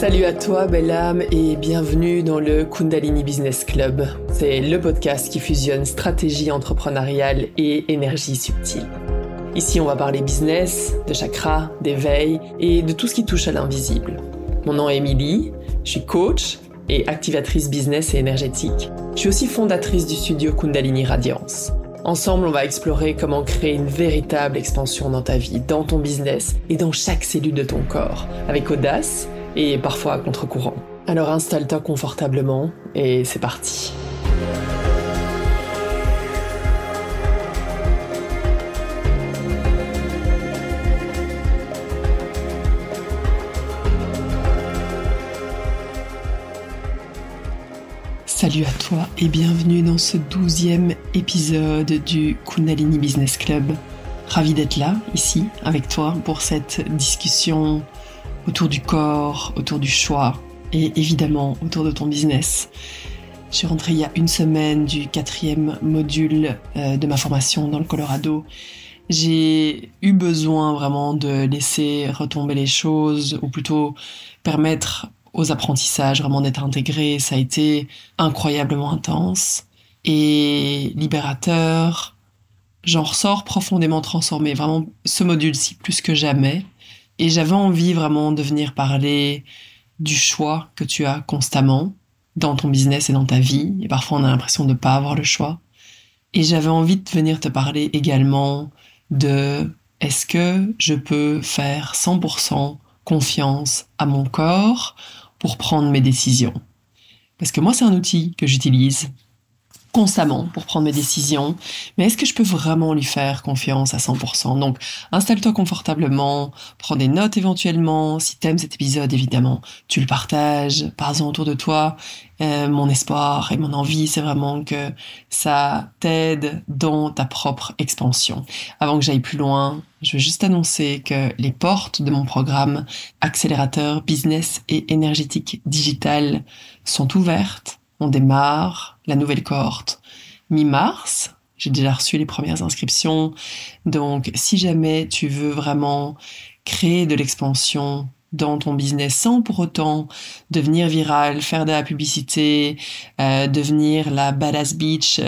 Salut à toi, belle âme, et bienvenue dans le Kundalini Business Club. C'est le podcast qui fusionne stratégie entrepreneuriale et énergie subtile. Ici, on va parler business, de chakras, d'éveil et de tout ce qui touche à l'invisible. Mon nom est Émilie, je suis coach et activatrice business et énergétique. Je suis aussi fondatrice du studio Kundalini Radiance. Ensemble, on va explorer comment créer une véritable expansion dans ta vie, dans ton business et dans chaque cellule de ton corps, avec audace et parfois à contre-courant. Alors installe-toi confortablement et c'est parti. Salut à toi et bienvenue dans ce 12e épisode du Kundalini Business Club. Ravi d'être là, ici, avec toi pour cette discussion autour du corps, autour du choix et évidemment autour de ton business. Je suis rentrée il y a une semaine du 4e module de ma formation dans le Colorado. J'ai eu besoin vraiment de laisser retomber les choses, ou plutôt permettre aux apprentissages vraiment d'être intégrés. Ça a été incroyablement intense et libérateur. J'en ressors profondément transformée, vraiment ce module-ci plus que jamais. Et j'avais envie vraiment de venir parler du choix que tu as constamment dans ton business et dans ta vie. Et parfois, on a l'impression de ne pas avoir le choix. Et j'avais envie de venir te parler également de est-ce que je peux faire 100% confiance à mon corps pour prendre mes décisions. Parce que moi, c'est un outil que j'utilise constamment pour prendre mes décisions, mais est-ce que je peux vraiment lui faire confiance à 100%? Donc, installe-toi confortablement, prends des notes éventuellement. Si t'aimes cet épisode, évidemment, tu le partages, parle-en autour de toi. Mon espoir et mon envie, c'est vraiment que ça t'aide dans ta propre expansion. Avant que j'aille plus loin, je veux juste annoncer que les portes de mon programme Accélérateur Business et Énergétique Digital sont ouvertes. On démarre la nouvelle cohorte mi-mars. J'ai déjà reçu les premières inscriptions. Donc, si jamais tu veux vraiment créer de l'expansion dans ton business sans pour autant devenir viral, faire de la publicité, devenir la badass bitch,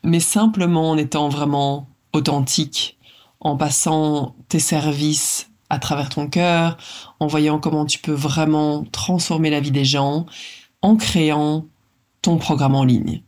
mais simplement en étant vraiment authentique, en passant tes services à travers ton cœur, en voyant comment tu peux vraiment transformer la vie des gens, en créant ton programme en ligne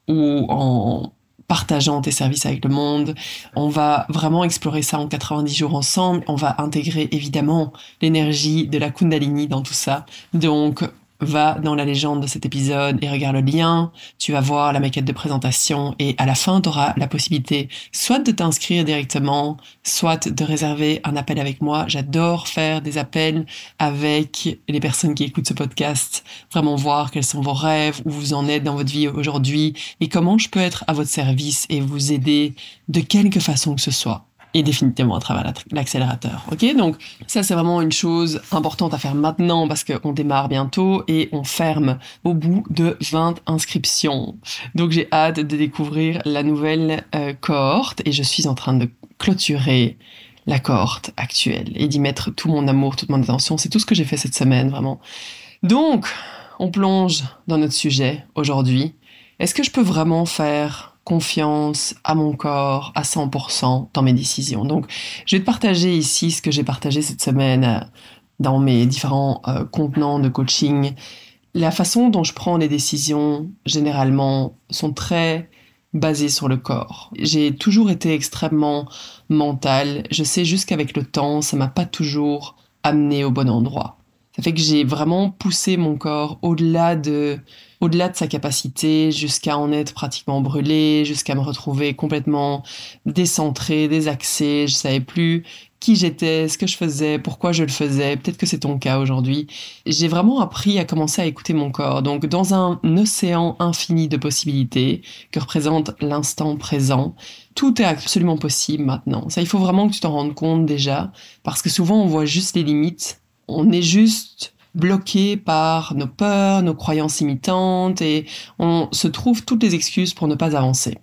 ou en partageant tes services avec le monde. On va vraiment explorer ça en 90 jours ensemble. On va intégrer évidemment l'énergie de la Kundalini dans tout ça. Donc, va dans la légende de cet épisode et regarde le lien. Tu vas voir la maquette de présentation et à la fin, tu auras la possibilité soit de t'inscrire directement, soit de réserver un appel avec moi. J'adore faire des appels avec les personnes qui écoutent ce podcast, vraiment voir quels sont vos rêves, où vous en êtes dans votre vie aujourd'hui et comment je peux être à votre service et vous aider de quelque façon que ce soit. Et définitivement à travers l'accélérateur. Ok, donc ça c'est vraiment une chose importante à faire maintenant parce qu'on démarre bientôt et on ferme au bout de 20 inscriptions. Donc j'ai hâte de découvrir la nouvelle cohorte et je suis en train de clôturer la cohorte actuelle et d'y mettre tout mon amour, toute mon attention. C'est tout ce que j'ai fait cette semaine vraiment. Donc on plonge dans notre sujet aujourd'hui. Est-ce que je peux vraiment faire confiance à mon corps à 100% dans mes décisions? Donc, je vais te partager ici ce que j'ai partagé cette semaine dans mes différents contenants de coaching. La façon dont je prends les décisions, généralement, sont très basées sur le corps. J'ai toujours été extrêmement mentale. Je sais juste qu'avec le temps, ça m'a pas toujours amené au bon endroit. Ça fait que j'ai vraiment poussé mon corps au-delà de sa capacité, jusqu'à en être pratiquement brûlé, jusqu'à me retrouver complètement décentrée, désaxée. Je savais plus qui j'étais, ce que je faisais, pourquoi je le faisais. Peut-être que c'est ton cas aujourd'hui. J'ai vraiment appris à commencer à écouter mon corps. Donc, dans un océan infini de possibilités que représente l'instant présent, tout est absolument possible maintenant. Ça, il faut vraiment que tu t'en rendes compte déjà, parce que souvent, on voit juste les limites. On est juste bloqué par nos peurs, nos croyances limitantes et on se trouve toutes les excuses pour ne pas avancer.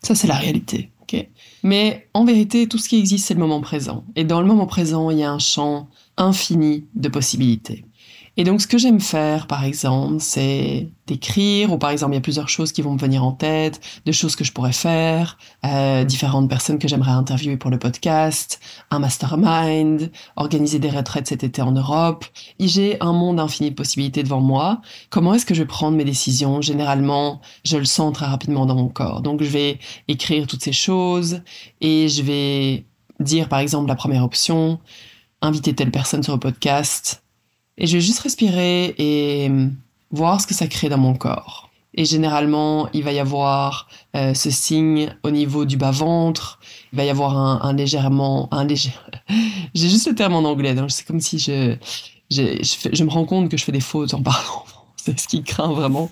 Ça, c'est la réalité. Okay. Mais en vérité, tout ce qui existe, c'est le moment présent. Et dans le moment présent, il y a un champ infini de possibilités. Et donc, ce que j'aime faire, par exemple, c'est d'écrire, ou par exemple, il y a plusieurs choses qui vont me venir en tête, de choses que je pourrais faire, différentes personnes que j'aimerais interviewer pour le podcast, un mastermind, organiser des retraites cet été en Europe. Et j'ai un monde infini de possibilités devant moi. Comment est-ce que je vais prendre mes décisions? Généralement, je le sens très rapidement dans mon corps. Donc, je vais écrire toutes ces choses et je vais dire, par exemple, la première option, inviter telle personne sur le podcast. Et je vais juste respirer et voir ce que ça crée dans mon corps. Et généralement, il va y avoir ce signe au niveau du bas-ventre. Il va y avoir un léger... J'ai juste le terme en anglais, donc c'est comme si je me rends compte que je fais des fautes en parlant. C'est ce qui craint vraiment.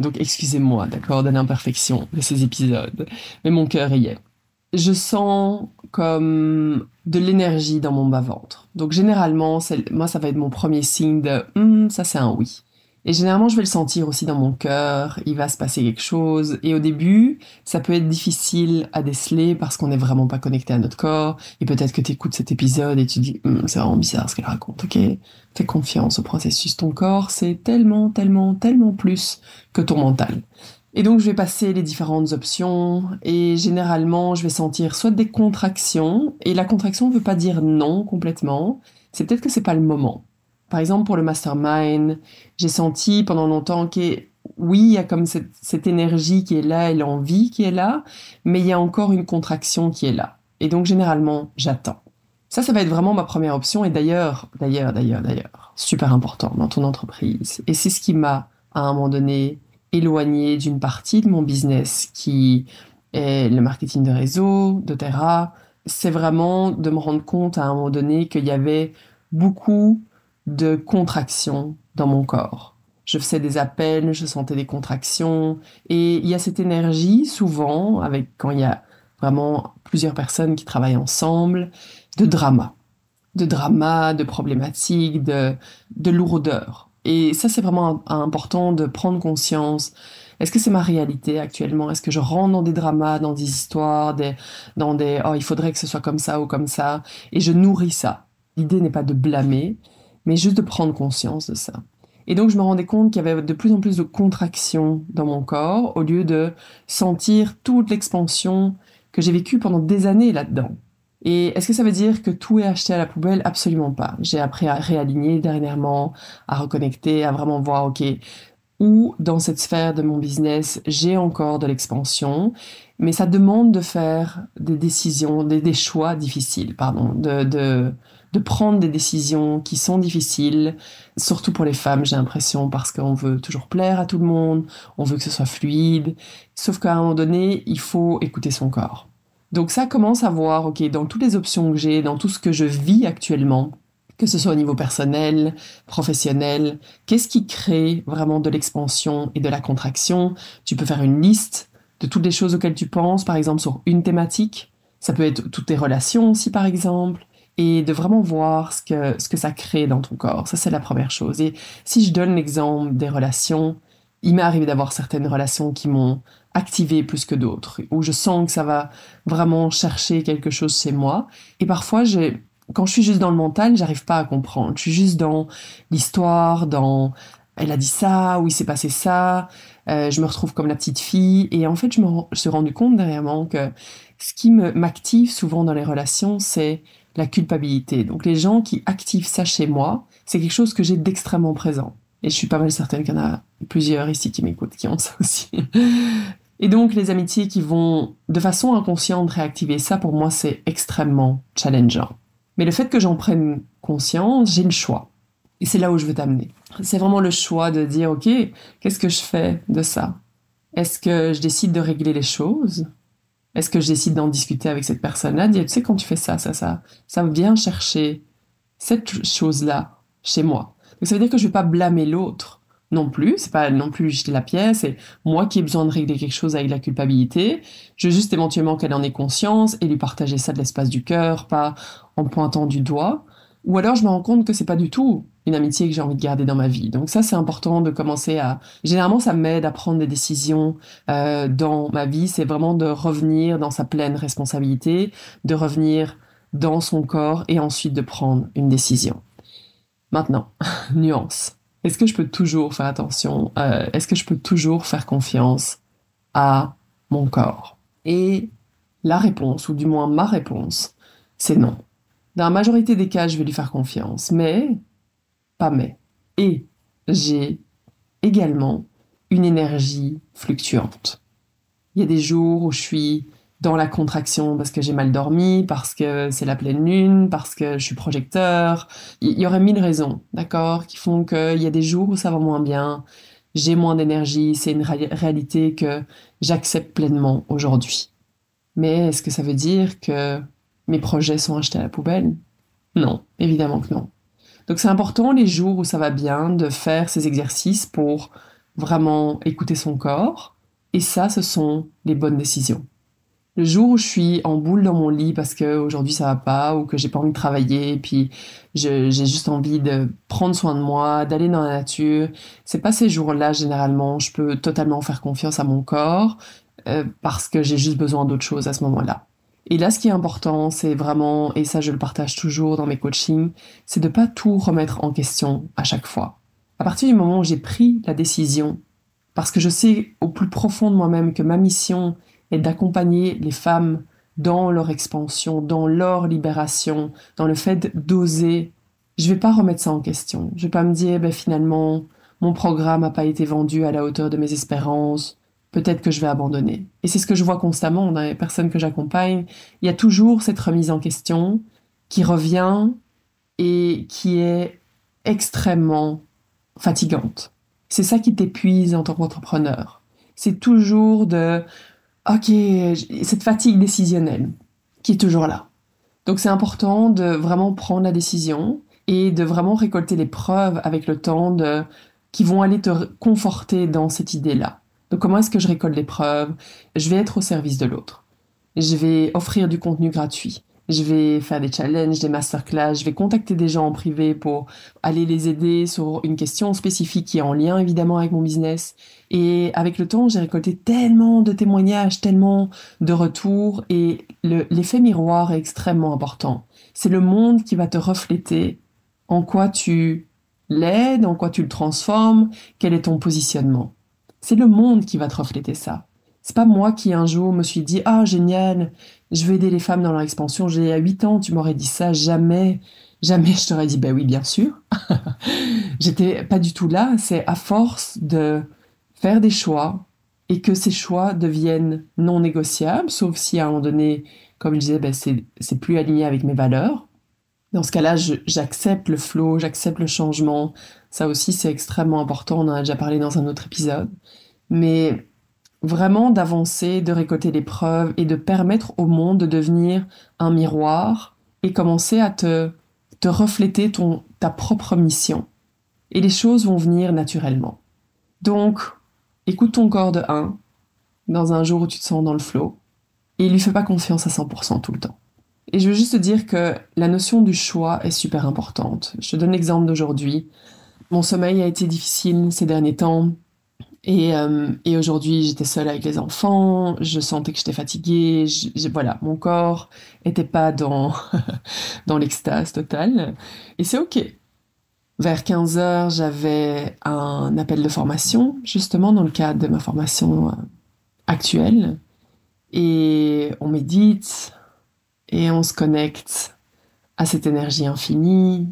Donc excusez-moi, d'accord, de l'imperfection de ces épisodes. Mais mon cœur y est. Je sens comme de l'énergie dans mon bas-ventre. Donc généralement, moi, ça va être mon premier signe de ça c'est un oui. Et généralement, je vais le sentir aussi dans mon cœur, il va se passer quelque chose. Et au début, ça peut être difficile à déceler parce qu'on n'est vraiment pas connecté à notre corps. Et peut-être que tu écoutes cet épisode et tu dis c'est vraiment bizarre ce qu'elle raconte, ok? Fais confiance au processus. Ton corps, c'est tellement, tellement, tellement plus que ton mental. Et donc, je vais passer les différentes options et généralement, je vais sentir soit des contractions. Et la contraction ne veut pas dire non complètement. C'est peut-être que c'est pas le moment. Par exemple, pour le mastermind, j'ai senti pendant longtemps que oui, il y a comme cette énergie qui est là et l'envie qui est là, mais il y a encore une contraction qui est là. Et donc, généralement, j'attends. Ça va être vraiment ma première option. Et d'ailleurs, super important dans ton entreprise. Et c'est ce qui m'a, à un moment donné, éloigné d'une partie de mon business qui est le marketing de réseau, doTERRA. C'est vraiment de me rendre compte à un moment donné qu'il y avait beaucoup de contractions dans mon corps. Je faisais des appels, je sentais des contractions et il y a cette énergie souvent quand il y a vraiment plusieurs personnes qui travaillent ensemble, de drama, de problématiques, de lourdeur. Et ça, c'est vraiment important de prendre conscience. Est-ce que c'est ma réalité actuellement? Est-ce que je rentre dans des dramas, dans des histoires, oh, il faudrait que ce soit comme ça ou comme ça? Et je nourris ça. L'idée n'est pas de blâmer, mais juste de prendre conscience de ça. Et donc, je me rendais compte qu'il y avait de plus en plus de contractions dans mon corps, au lieu de sentir toute l'expansion que j'ai vécue pendant des années là-dedans. Et est-ce que ça veut dire que tout est acheté à la poubelle? Absolument pas. J'ai appris à réaligner dernièrement, à reconnecter, à vraiment voir, ok, où dans cette sphère de mon business, j'ai encore de l'expansion, mais ça demande de faire des décisions, des choix difficiles, de prendre des décisions qui sont difficiles, surtout pour les femmes, j'ai l'impression, parce qu'on veut toujours plaire à tout le monde, on veut que ce soit fluide, sauf qu'à un moment donné, il faut écouter son corps. Donc ça commence à voir, ok, dans toutes les options que j'ai, dans tout ce que je vis actuellement, que ce soit au niveau personnel, professionnel, qu'est-ce qui crée vraiment de l'expansion et de la contraction? Tu peux faire une liste de toutes les choses auxquelles tu penses, par exemple sur une thématique. Ça peut être toutes tes relations aussi, par exemple, et de vraiment voir ce que ça crée dans ton corps. Ça, c'est la première chose. Et si je donne l'exemple des relations, il m'est arrivé d'avoir certaines relations qui m'ont activé plus que d'autres, où je sens que ça va vraiment chercher quelque chose chez moi. Et parfois, quand je suis juste dans le mental, j'arrive pas à comprendre. Je suis juste dans l'histoire, elle a dit ça, ou il s'est passé ça, je me retrouve comme la petite fille. Et en fait, je me suis rendu compte dernièrement que ce qui m'active souvent dans les relations, c'est la culpabilité. Donc les gens qui activent ça chez moi, c'est quelque chose que j'ai d'extrêmement présent. Et je suis pas mal certaine qu'il y en a plusieurs ici qui m'écoutent, qui ont ça aussi. Et donc, les amitiés qui vont, de façon inconsciente, réactiver ça, pour moi, c'est extrêmement challengeant. Mais le fait que j'en prenne conscience, j'ai le choix. Et c'est là où je veux t'amener. C'est vraiment le choix de dire, ok, qu'est-ce que je fais de ça? Est-ce que je décide de régler les choses? Est-ce que je décide d'en discuter avec cette personne-là? Dire, tu sais, quand tu fais ça vient chercher cette chose-là chez moi. Donc ça veut dire que je vais pas blâmer l'autre non plus, c'est pas non plus jeter la pièce, c'est moi qui ai besoin de régler quelque chose avec la culpabilité, je veux juste éventuellement qu'elle en ait conscience et lui partager ça de l'espace du cœur, pas en pointant du doigt, ou alors je me rends compte que c'est pas du tout une amitié que j'ai envie de garder dans ma vie. Donc ça, c'est important de commencer généralement ça m'aide à prendre des décisions dans ma vie, c'est vraiment de revenir dans sa pleine responsabilité, de revenir dans son corps et ensuite de prendre une décision. Maintenant, nuance. est-ce que je peux toujours faire attention, est-ce que je peux toujours faire confiance à mon corps? Et la réponse, ou du moins ma réponse, c'est non. Dans la majorité des cas, je vais lui faire confiance, mais, pas mais. Et j'ai également une énergie fluctuante. Il y a des jours où je suis dans la contraction parce que j'ai mal dormi, parce que c'est la pleine lune, parce que je suis projecteur. Il y aurait mille raisons, d'accord, qui font qu'il y a des jours où ça va moins bien, j'ai moins d'énergie, c'est une réalité que j'accepte pleinement aujourd'hui. Mais est-ce que ça veut dire que mes projets sont achetés à la poubelle? Non, évidemment que non. Donc c'est important les jours où ça va bien de faire ces exercices pour vraiment écouter son corps. Et ça, ce sont les bonnes décisions. Le jour où je suis en boule dans mon lit parce que aujourd'hui ça va pas ou que j'ai pas envie de travailler, puis j'ai juste envie de prendre soin de moi, d'aller dans la nature, c'est pas ces jours-là généralement. Je peux totalement faire confiance à mon corps parce que j'ai juste besoin d'autre chose à ce moment-là. Et là, ce qui est important, c'est vraiment, et ça je le partage toujours dans mes coachings, c'est de pas tout remettre en question à chaque fois. À partir du moment où j'ai pris la décision, parce que je sais au plus profond de moi-même que ma mission est d'accompagner les femmes dans leur expansion, dans leur libération, dans le fait d'oser, je vais pas remettre ça en question. Je vais pas me dire, ben finalement, mon programme n'a pas été vendu à la hauteur de mes espérances, peut-être que je vais abandonner. Et c'est ce que je vois constamment dans les personnes que j'accompagne. Il y a toujours cette remise en question qui revient et qui est extrêmement fatigante. C'est ça qui t'épuise en tant qu'entrepreneur. C'est toujours de, ok, cette fatigue décisionnelle qui est toujours là. Donc c'est important de vraiment prendre la décision et de vraiment récolter les preuves avec le temps qui vont aller te conforter dans cette idée-là. Donc comment est-ce que je récolte les preuves? Je vais être au service de l'autre. Je vais offrir du contenu gratuit. Je vais faire des challenges, des masterclass. Je vais contacter des gens en privé pour aller les aider sur une question spécifique qui est en lien évidemment avec mon business. Et avec le temps, j'ai récolté tellement de témoignages, tellement de retours. Et l'effet miroir est extrêmement important. C'est le monde qui va te refléter en quoi tu l'aides, en quoi tu le transformes, quel est ton positionnement. C'est le monde qui va te refléter ça. C'est pas moi qui un jour me suis dit ah génial, je veux aider les femmes dans leur expansion. J'ai à 8 ans, tu m'aurais dit ça, jamais, jamais je t'aurais dit ben oui bien sûr. J'étais pas du tout là. C'est à force de faire des choix et que ces choix deviennent non négociables, sauf si à un moment donné, comme je disais, ben c'est plus aligné avec mes valeurs. Dans ce cas-là, j'accepte le flow, j'accepte le changement. Ça aussi, c'est extrêmement important. On en a déjà parlé dans un autre épisode. Mais vraiment d'avancer, de récolter les preuves et de permettre au monde de devenir un miroir et commencer à te refléter ta propre mission. Et les choses vont venir naturellement. Donc, écoute ton corps de 1 dans un jour où tu te sens dans le flow et lui fais pas confiance à 100% tout le temps. Et je veux juste te dire que la notion du choix est super importante. Je te donne l'exemple d'aujourd'hui. Mon sommeil a été difficile ces derniers temps. Et aujourd'hui, j'étais seule avec les enfants, je sentais que j'étais fatiguée, voilà, mon corps était pas dans, dans l'extase totale. Et c'est OK. Vers 15 heures, j'avais un appel de formation, justement dans le cadre de ma formation actuelle. Et on médite et on se connecte à cette énergie infinie.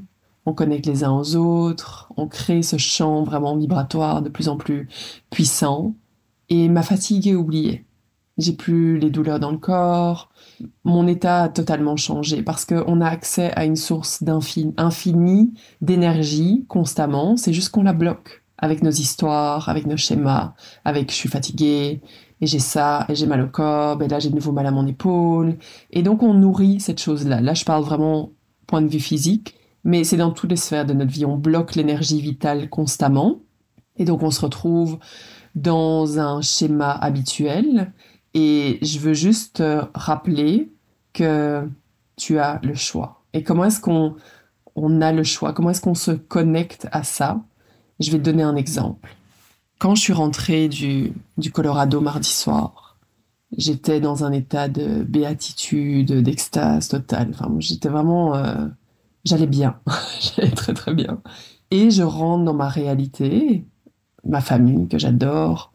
On connecte les uns aux autres, on crée ce champ vraiment vibratoire de plus en plus puissant. Et ma fatigue est oubliée. J'ai plus les douleurs dans le corps. Mon état a totalement changé parce qu'on a accès à une source infinie d'énergie constamment. C'est juste qu'on la bloque avec nos histoires, avec nos schémas, avec je suis fatiguée, et j'ai ça, et j'ai mal au corps, et là j'ai de nouveau mal à mon épaule. Et donc on nourrit cette chose-là. Là, je parle vraiment point de vue physique. Mais c'est dans toutes les sphères de notre vie. On bloque l'énergie vitale constamment. Et donc, on se retrouve dans un schéma habituel. Et je veux juste te rappeler que tu as le choix. Et comment est-ce qu'on a le choix? Comment est-ce qu'on se connecte à ça? Je vais te donner un exemple. Quand je suis rentrée du Colorado mardi soir, j'étais dans un état de béatitude, d'extase totale. Enfin, j'étais vraiment... j'allais bien, j'allais très très bien. Et je rentre dans ma réalité, ma famille que j'adore,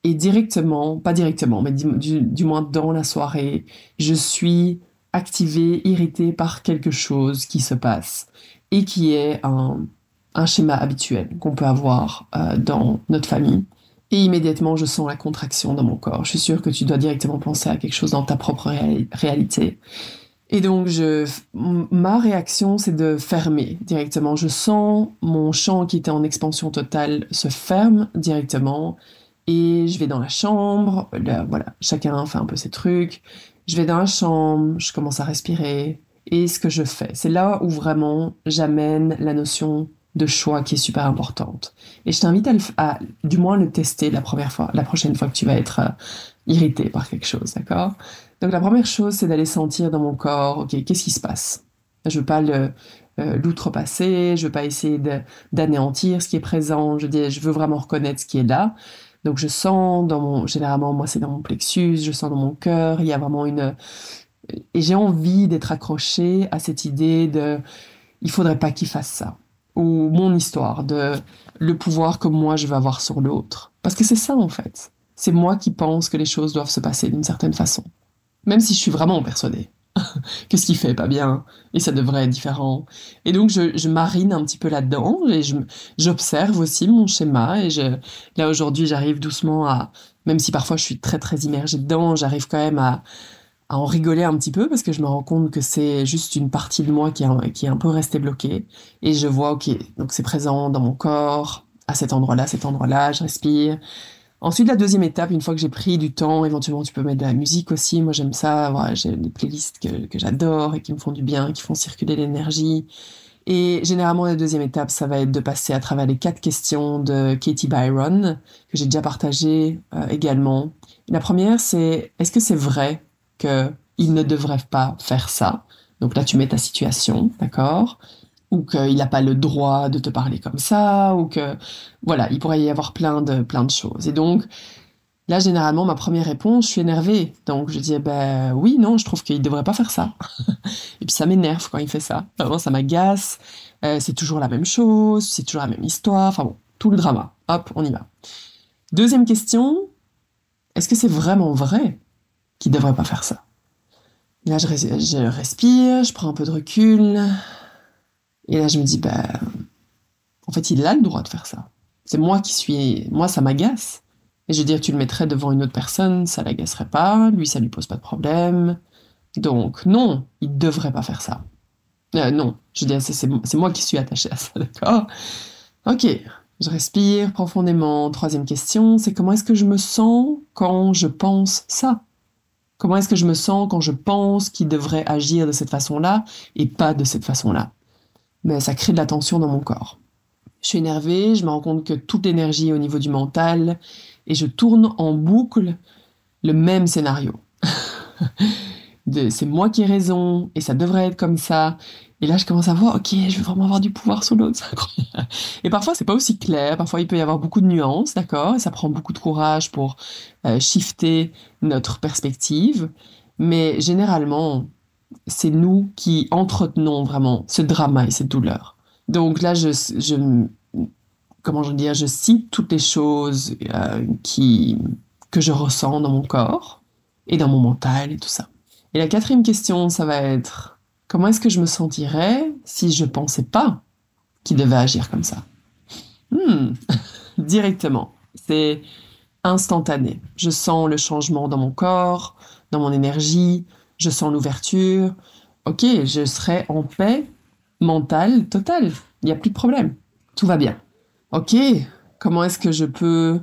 et directement, pas directement, mais du moins dans la soirée, je suis activée, irritée par quelque chose qui se passe et qui est un schéma habituel qu'on peut avoir dans notre famille. Et immédiatement, je sens la contraction dans mon corps. Je suis sûre que tu dois directement penser à quelque chose dans ta propre réalité. Et donc, ma réaction, c'est de fermer directement. Je sens mon champ qui était en expansion totale se ferme directement. Et je vais dans la chambre. Là, voilà, chacun fait un peu ses trucs. Je vais dans la chambre, je commence à respirer. Et ce que je fais, c'est là où vraiment j'amène la notion de choix qui est super importante. Et je t'invite à du moins le tester la prochaine fois que tu vas être irrité par quelque chose, d'accord? Donc la première chose, c'est d'aller sentir dans mon corps, ok, qu'est-ce qui se passe? Je veux pas l'outrepasser, je veux pas essayer d'anéantir ce qui est présent, je veux vraiment reconnaître ce qui est là. Donc je sens généralement moi c'est dans mon plexus, je sens dans mon cœur, il y a vraiment et j'ai envie d'être accrochée à cette idée il faudrait pas qu'il fasse ça. Ou mon histoire, le pouvoir que moi je veux avoir sur l'autre. Parce que c'est ça en fait. C'est moi qui pense que les choses doivent se passer d'une certaine façon. Même si je suis vraiment persuadée que ce qu'il fait est pas bien et ça devrait être différent. Et donc je marine un petit peu là-dedans et j'observe aussi mon schéma et là aujourd'hui j'arrive doucement même si parfois je suis très très immergée dedans, j'arrive quand même à en rigoler un petit peu parce que je me rends compte que c'est juste une partie de moi qui est un peu restée bloquée et je vois ok, donc c'est présent dans mon corps à cet endroit-là, je respire. Ensuite, la deuxième étape, une fois que j'ai pris du temps, éventuellement tu peux mettre de la musique aussi. Moi, j'aime ça. Voilà, j'ai des playlists que j'adore et qui me font du bien, qui font circuler l'énergie. Et généralement, la deuxième étape, ça va être de passer à travers les 4 questions de Katie Byron, que j'ai déjà partagées également. La première, c'est est-ce que c'est vrai qu'il ne devrait pas faire ça? Donc là, tu mets ta situation, d'accord? Ou qu'il n'a pas le droit de te parler comme ça, ou que, voilà, il pourrait y avoir plein de choses. Et donc, là, généralement, ma première réponse, je suis énervée. Donc, je dis, ben oui, non, je trouve qu'il ne devrait pas faire ça. Et puis, ça m'énerve quand il fait ça. Vraiment, ça m'agace. C'est toujours la même chose, c'est toujours la même histoire. Enfin bon, tout le drama. Hop, on y va. Deuxième question, est-ce que c'est vraiment vrai qu'il ne devrait pas faire ça? Là, je respire, je prends un peu de recul. Et là, je me dis, en fait, il a le droit de faire ça. C'est moi moi, ça m'agace. Et je veux dire, tu le mettrais devant une autre personne, ça l'agacerait pas, lui, ça lui pose pas de problème. Donc, non, il devrait pas faire ça. Non, je veux dire, c'est moi qui suis attachée à ça, d'accord? Ok, je respire profondément. Troisième question, c'est comment est-ce que je me sens quand je pense ça? Comment est-ce que je me sens quand je pense qu'il devrait agir de cette façon-là et pas de cette façon-là? Mais ça crée de la tension dans mon corps. Je suis énervée, je me rends compte que toute l'énergie est au niveau du mental et je tourne en boucle le même scénario. C'est moi qui ai raison et ça devrait être comme ça. Et là, je commence à voir, ok, je veux vraiment avoir du pouvoir sur l'autre, c'est incroyable. Et parfois, c'est pas aussi clair. Parfois, il peut y avoir beaucoup de nuances, d'accord? Et ça prend beaucoup de courage pour shifter notre perspective. Mais généralement, c'est nous qui entretenons vraiment ce drama et cette douleur. Donc là, comment je veux dire, je cite toutes les choses que je ressens dans mon corps et dans mon mental et tout ça. Et la quatrième question, ça va être comment est-ce que je me sentirais si je pensais pas qu'il devait agir comme ça? Directement. C'est instantané. Je sens le changement dans mon corps, dans mon énergie, je sens l'ouverture. Ok, je serai en paix mentale totale. Il n'y a plus de problème. Tout va bien. Ok, comment est-ce que je peux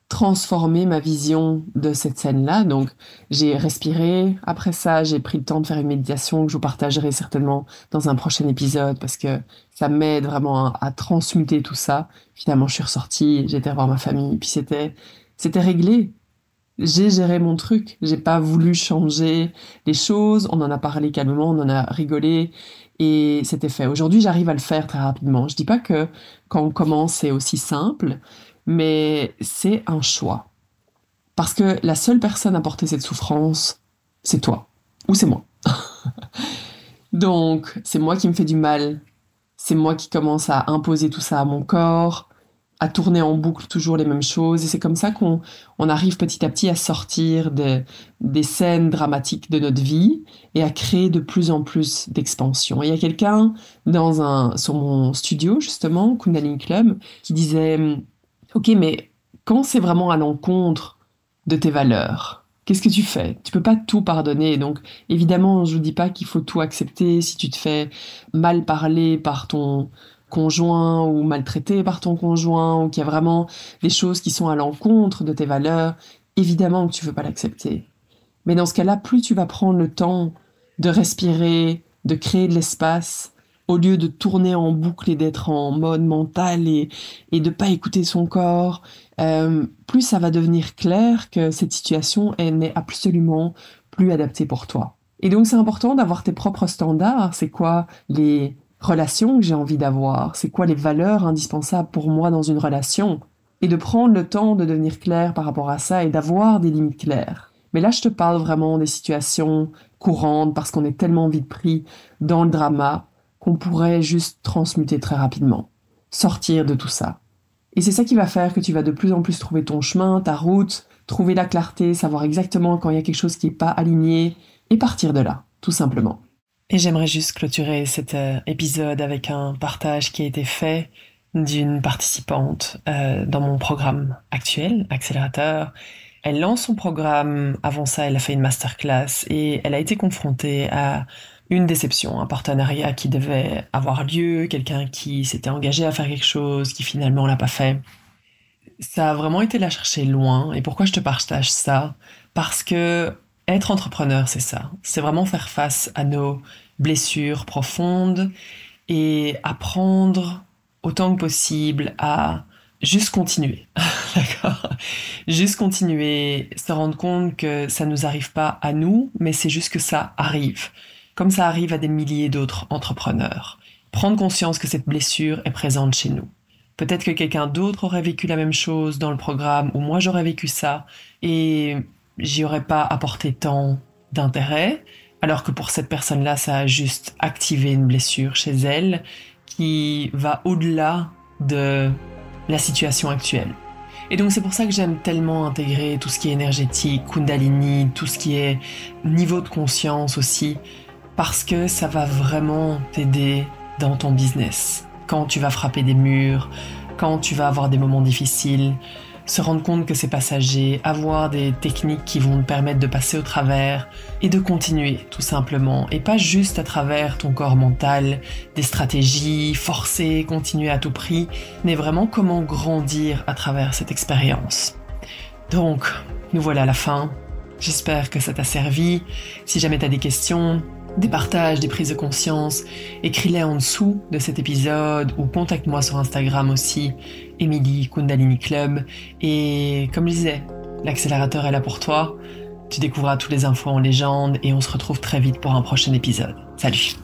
transformer ma vision de cette scène-là? Donc, j'ai respiré. Après ça, j'ai pris le temps de faire une méditation que je vous partagerai certainement dans un prochain épisode parce que ça m'aide vraiment à transmuter tout ça. Finalement, je suis ressortie, j'ai été voir ma famille, puis c'était réglé. J'ai géré mon truc, j'ai pas voulu changer les choses, on en a parlé calmement, on en a rigolé et c'était fait. Aujourd'hui, j'arrive à le faire très rapidement. Je dis pas que quand on commence, c'est aussi simple, mais c'est un choix. Parce que la seule personne à porter cette souffrance, c'est toi ou c'est moi. Donc, c'est moi qui me fais du mal. c'est moi qui commence à imposer tout ça à mon corps, à tourner en boucle toujours les mêmes choses. Et c'est comme ça qu'on arrive petit à petit à sortir des scènes dramatiques de notre vie et à créer de plus en plus d'expansion. Et il y a quelqu'un sur mon studio, justement, Kundalini Club, qui disait, OK, mais quand c'est vraiment à l'encontre de tes valeurs, qu'est-ce que tu fais? Tu peux pas tout pardonner. Donc, évidemment, je vous dis pas qu'il faut tout accepter si tu te fais mal parler par ton conjoint ou maltraité par ton conjoint ou qu'il y a vraiment des choses qui sont à l'encontre de tes valeurs. Évidemment que tu veux pas l'accepter. Mais dans ce cas-là, plus tu vas prendre le temps de respirer, de créer de l'espace, au lieu de tourner en boucle et d'être en mode mental et de pas écouter son corps, plus ça va devenir clair que cette situation n'est absolument plus adaptée pour toi. Et donc c'est important d'avoir tes propres standards. C'est quoi les relations que j'ai envie d'avoir? C'est quoi les valeurs indispensables pour moi dans une relation? Et de prendre le temps de devenir clair par rapport à ça et d'avoir des limites claires. Mais là, je te parle vraiment des situations courantes parce qu'on est tellement vite pris dans le drama qu'on pourrait juste transmuter très rapidement. Sortir de tout ça. Et c'est ça qui va faire que tu vas de plus en plus trouver ton chemin, ta route, trouver la clarté, savoir exactement quand il y a quelque chose qui n'est pas aligné et partir de là, tout simplement. Et j'aimerais juste clôturer cet épisode avec un partage qui a été fait d'une participante dans mon programme actuel, Accélérateur. Elle lance son programme, avant ça elle a fait une masterclass et elle a été confrontée à une déception, un partenariat qui devait avoir lieu, quelqu'un qui s'était engagé à faire quelque chose, qui finalement l'a pas fait. Ça a vraiment été la chercher loin. Et pourquoi je te partage ça? Parce que être entrepreneur, c'est ça. C'est vraiment faire face à nos blessures profondes et apprendre autant que possible à juste continuer. D'accord? Juste continuer, se rendre compte que ça nous arrive pas à nous, mais c'est juste que ça arrive. Comme ça arrive à des milliers d'autres entrepreneurs. Prendre conscience que cette blessure est présente chez nous. Peut-être que quelqu'un d'autre aurait vécu la même chose dans le programme, ou moi j'aurais vécu ça, et j'y aurais pas apporté tant d'intérêt, alors que pour cette personne-là, ça a juste activé une blessure chez elle qui va au-delà de la situation actuelle. Et donc c'est pour ça que j'aime tellement intégrer tout ce qui est énergétique, Kundalini, tout ce qui est niveau de conscience aussi, parce que ça va vraiment t'aider dans ton business. Quand tu vas frapper des murs, quand tu vas avoir des moments difficiles, se rendre compte que c'est passager, avoir des techniques qui vont te permettre de passer au travers et de continuer tout simplement. Et pas juste à travers ton corps mental, des stratégies, forcer, continuer à tout prix, mais vraiment comment grandir à travers cette expérience. Donc, nous voilà à la fin. J'espère que ça t'a servi. Si jamais tu as des questions, des partages, des prises de conscience, écris-les en dessous de cet épisode ou contacte-moi sur Instagram aussi, Emily Kundalini Club. Et comme je disais, l'accélérateur est là pour toi. Tu découvriras toutes les infos en légende et on se retrouve très vite pour un prochain épisode. Salut!